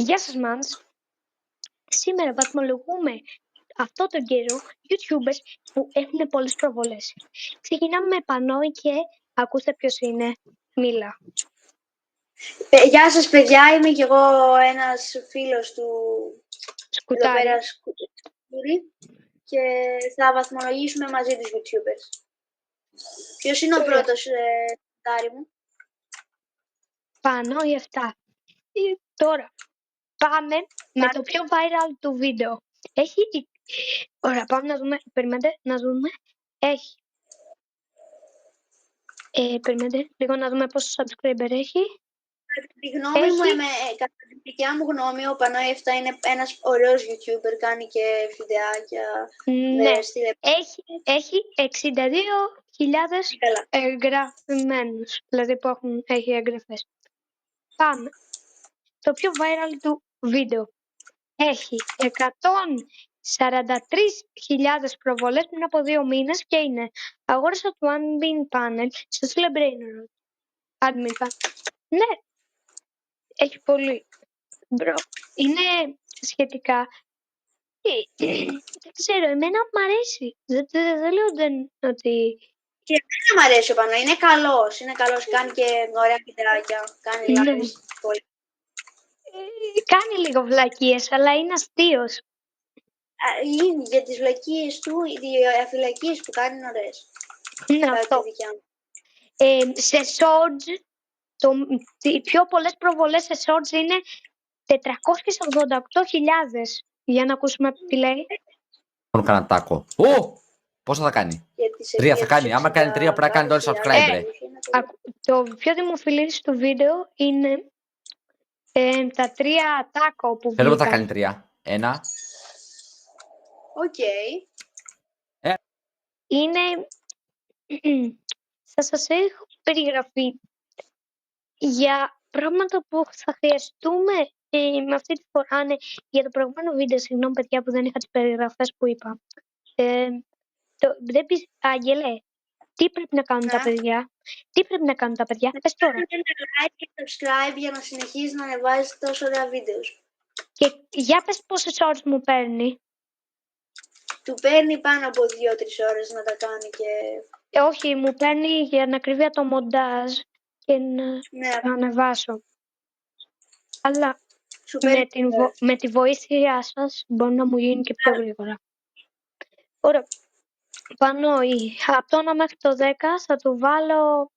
Γεια σας, Μάνς. Σήμερα βαθμολογούμε αυτό τον καιρό YouTubers που έχουν πολλές προβολές. Ξεκινάμε με Πανόη και ακούστε ποιος είναι. Μίλα. Γεια σας παιδιά, είμαι και εγώ ένας φίλος του Σκουτάρι. εδώ πέρα Σκουτάρι και θα βαθμολογήσουμε μαζί τους YouTubers. Ποιος είναι ο πρώτος Σκουτάρι μου? Πανόη 7. Τώρα πάμε με το πιο viral του βίντεο. Ωραία, πάμε να δούμε. Περιμένετε να δούμε. Έχει. Περιμένετε λίγο να δούμε πόσο subscriber έχει. Κατά την δικιά μου γνώμη, ο Πανόη 7 είναι ένας ωραίος YouTuber, κάνει και βιντεάκια. Ναι, έχει 62.000 εγγραφημένους, δηλαδή που έχει εγγραφές. Πάμε. Το πιο viral του βίντεο έχει 143.000 προβολές πριν από 2 μήνες και είναι αγόρασα το admin panel στο Celebrator. Admin panel. Ναι, έχει πολύ. Είναι σχετικά. Δεν ξέρω, εμένα μου αρέσει. Δεν λέω ότι... Και εμένα μου αρέσει ο Πανόη, είναι καλός, κάνει και ωραία βιντεάκια, κάνει live πολύ. Κάνει λίγο βλακίες, αλλά είναι αστείος. Για τις βλακίες του, οι αφιλακίες που κάνει είναι ωραίες. Είναι αυτό. Σε shorts, οι πιο πολλές προβολές σε shorts είναι 488.000. Για να ακούσουμε τι λέει. Μόνο κανένα τάκο. Πόσα θα κάνει? 3 θα κάνει. Άμα κάνει 3 πρέπει να κάνει όλοι subscribe. Το πιο δημοφιλής του βίντεο είναι τα 3 τάκο που Θέλω βγήκαν. θα κάνει 3. 1. Οκ. Είναι... θα σας έχω περιγραφεί για πράγματα που θα χρειαστούμε με αυτή τη φορά. Ναι, για το προηγούμενο βίντεο, συγγνώμη παιδιά που δεν είχα τις περιγραφές που είπα. Άγγελε, τι πρέπει να κάνουν τα παιδιά? Τι πρέπει να κάνουν τα παιδιά? Πες τώρα. Πρέπει να like και subscribe για να συνεχίζει να ανεβάζει τόσο ωραία βίντεο. Και για πες πόσες ώρες μου παίρνει. Του παίρνει πάνω από 2-3 ώρες να τα κάνει και... Όχι, μου παίρνει για να κρύβει το μοντάζ και να ανεβάσω. Αλλά με τη βοήθειά σας μπορεί να μου γίνει και πιο γρήγορα. Ωραία. Πανόη, από το 1 μέχρι το 10 θα του βάλω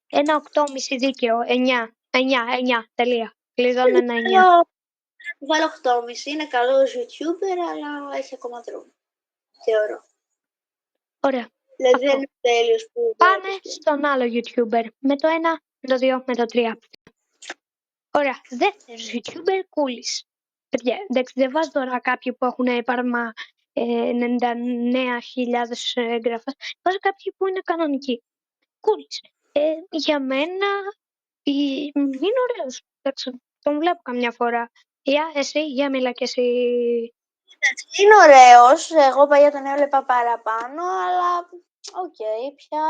ένα 8,5 δίκαιο. 9, τελεία. Κλειδώνω ένα 9. Βάλω 8,5. Είναι καλός YouTuber, αλλά έχει ακόμα δρόμο. Θεωρώ. Ωραία. Δηλαδή δεν είναι τέλειος που... Πάμε στον άλλο YouTuber. Με το 1, με το 2, με το 3. Ωραία. Δεύτερος YouTuber, Κούλης. Παιδιά, εντάξει, δεν βάζω τώρα κάποιοι που έχουν πάρμα 99.000 εγγραφές. Βάζω κάποιοι που είναι κανονικοί. Κούλης. Για μένα είναι ωραίος. Εντάξει, τον βλέπω καμιά φορά. Για μίλα κι εσύ. Είναι ωραίος. Εγώ παλιά τον έβλεπα παραπάνω, αλλά πια...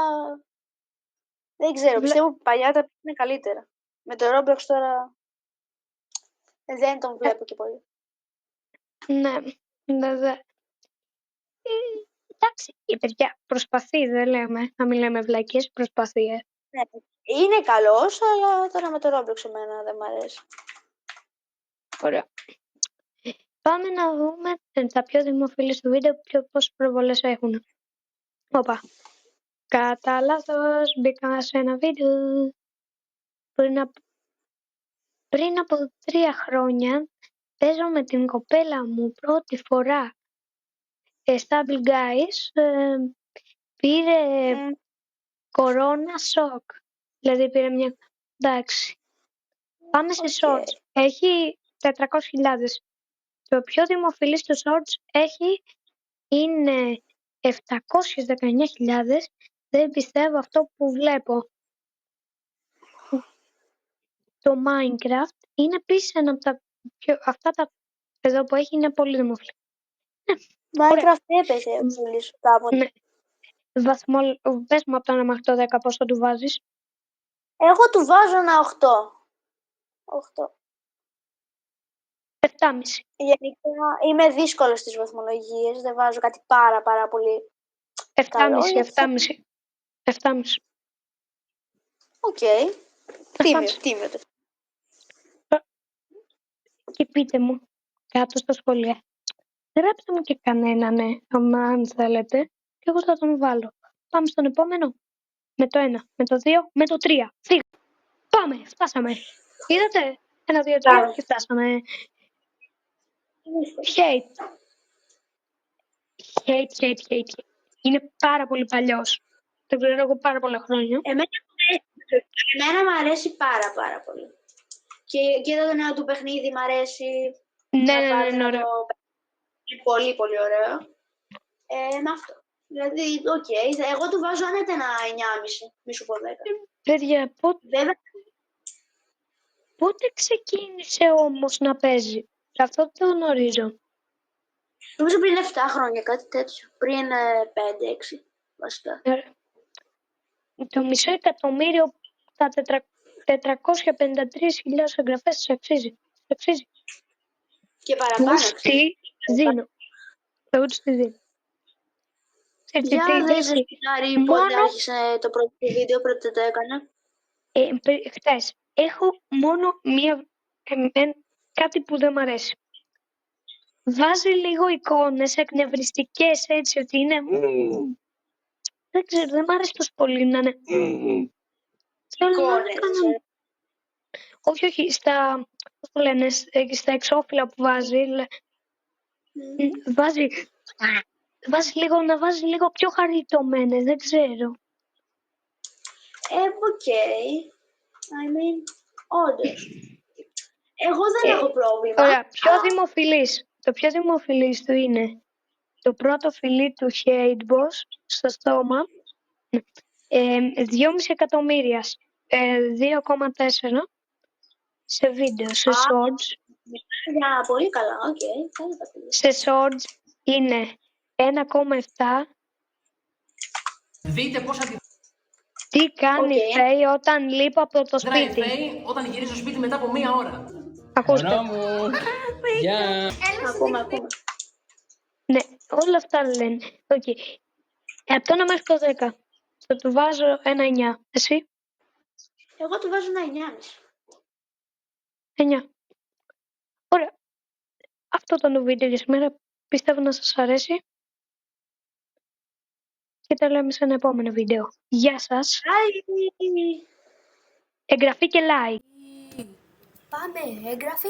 Δεν ξέρω, πιστεύω που παλιά τα είναι καλύτερα. Με το Roblox τώρα δεν τον βλέπω και πολύ. Ναι, βέβαια. Εντάξει, η παιδιά προσπαθεί, δεν λέμε, να μην λέμε βλακίες, προσπαθεί. Ναι, είναι καλός, αλλά τώρα με το Roblox εμένα δεν μ' αρέσει. Ωραία. Πάμε να δούμε τα πιο δημοφιλή του βίντεο, πόσες προβολές έχουν. Όπα. Κατά λάθος μπήκα σε ένα βίντεο πριν από 3 χρόνια. Παίζω με την κοπέλα μου πρώτη φορά Stable Guys. Πήρε κορώνα σοκ. Δηλαδή πήρε μια... Εντάξει. Πάμε σε shorts. Έχει 400.000. Το πιο δημοφιλής του shorts είναι 719.000. Δεν πιστεύω αυτό που βλέπω. Το Minecraft είναι επίσης ένα από τα πιο... Αυτά τα εδώ που έχει είναι πολύ δημοφιλή. Minecraft έπαιζε πολύ κάποτε. Ναι. Πες μου από το 1 μέχρι το 10 πόσο του βάζεις. Εγώ του βάζω ένα 8. 7,5. Γενικά είμαι δύσκολο στις βαθμολογίες, δεν βάζω κάτι πάρα πολύ 7,5, 7,5. 7,5. Οκ. Τίμιο. Και πείτε μου κάτω στα σχόλια. Γράψτε μου και κανέναν, αν θέλετε, και εγώ θα τον βάλω. Πάμε στον επόμενο. Με το 1, με το 2, με το 3. Φύγα. Πάμε, φτάσαμε. Είδατε, 1, 2, 3 και φτάσαμε. Hate. Είναι πάρα πολύ παλιός. Το ξέρω εγώ πάρα πολλά χρόνια. Εμένα μου αρέσει πάρα πολύ. Και το νέο του παιχνίδι μου αρέσει. Ναι, ωραίο. Είναι πολύ ωραίο. Με αυτό. Δηλαδή, εγώ του βάζω άνετα ένα 9,5. Μη σου πω 10. Παιδιά, πότε ξεκίνησε όμως να παίζει? Αυτό δεν το γνωρίζω. Νομίζω πριν 7 χρόνια, κάτι τέτοιο. Πριν 5-6, βασικά. Το 500.000, τα 453.000 εγγραφές σε αξίζει. Και παραπάνω. Τι δίνω. Εγώ τους τη δίνω. Για δες Σπινάρη πότε άρχισε το πρώτο βίντεο, πότε το έκανα. Χτες. Έχω μόνο κάτι που δεν μ' αρέσει. Βάζει λίγο εικόνες εκνευριστικές, έτσι ότι είναι... Δεν ξέρω, δεν μ' αρέσει τόσο πολύ να είναι... Εικόνες. Όχι, στα εξώφυλλα που βάζει, να βάζει λίγο πιο χαριτωμένες, δεν ξέρω. I mean, όντως. Εγώ δεν έχω πρόβλημα. Ωραία, το πιο δημοφιλής του είναι το πρώτο φιλί του Hate Boss στο στόμα, 2,5 εκατομμύρια, 2,4 σε βίντεο, σε shorts. Πολύ καλά, Σε shorts είναι 1,7. Δείτε πόσα Τι κάνει η Φέη όταν λείπω από το σπίτι. όταν γυρίζει στο σπίτι μετά από 1 ώρα. Ακούστε. Γεια. Ακούμε. Ναι, όλα αυτά λένε. Από το 1 μέχρι το 10. Θα του βάζω ένα 9. Εσύ? Εγώ του βάζω ένα 9,5. 9. Ωραία. Αυτό ήταν το βίντεο για σήμερα. Πιστεύω να σας αρέσει. Και τα λέμε σε ένα επόμενο βίντεο. Γεια σας. Bye. Εγγραφή και like. Πάμε, εγγραφή!